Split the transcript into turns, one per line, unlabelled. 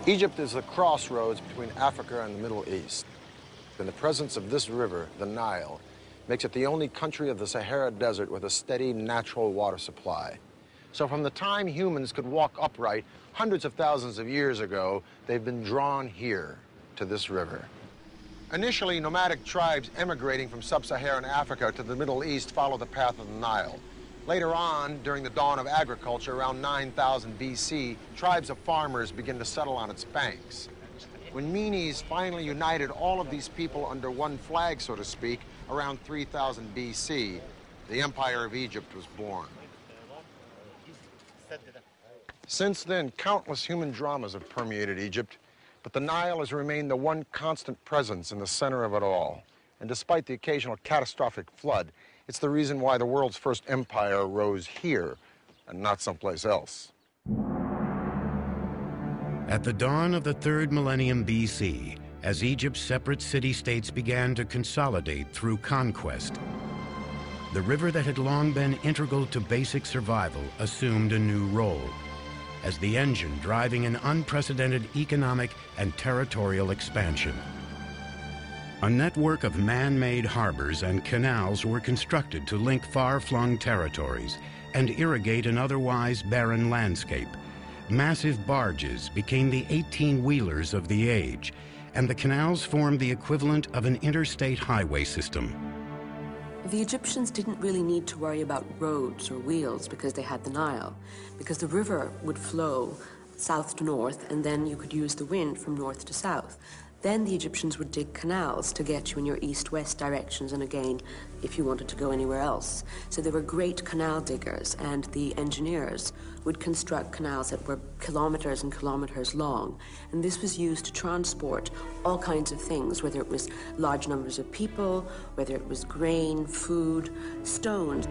Egypt is the crossroads between Africa and the Middle East. And the presence of this river, the Nile, makes it the only country of the Sahara Desert with a steady natural water supply. So from the time humans could walk upright hundreds of thousands of years ago, they've been drawn here to this river. Initially, nomadic tribes emigrating from sub-Saharan Africa to the Middle East followed the path of the Nile. Later on, during the dawn of agriculture, around 9000 BC, tribes of farmers begin to settle on its banks. When Menes finally united all of these people under one flag, so to speak, around 3000 BC, the Empire of Egypt was born. Since then, countless human dramas have permeated Egypt, but the Nile has remained the one constant presence in the center of it all. And despite the occasional catastrophic flood, it's the reason why the world's first empire rose here and not someplace else.
At the dawn of the 3rd millennium BC, as Egypt's separate city-states began to consolidate through conquest, the river that had long been integral to basic survival assumed a new role as the engine driving an unprecedented economic and territorial expansion. A network of man-made harbors and canals were constructed to link far-flung territories and irrigate an otherwise barren landscape. Massive barges became the 18-wheelers of the age, and the canals formed the equivalent of an interstate highway system.
The Egyptians didn't really need to worry about roads or wheels because they had the Nile, because the river would flow south to north, and then you could use the wind from north to south. Then the Egyptians would dig canals to get you in your east-west directions, and again, if you wanted to go anywhere else. So they were great canal diggers, and the engineers would construct canals that were kilometers and kilometers long. And this was used to transport all kinds of things, whether it was large numbers of people, whether it was grain, food, stones.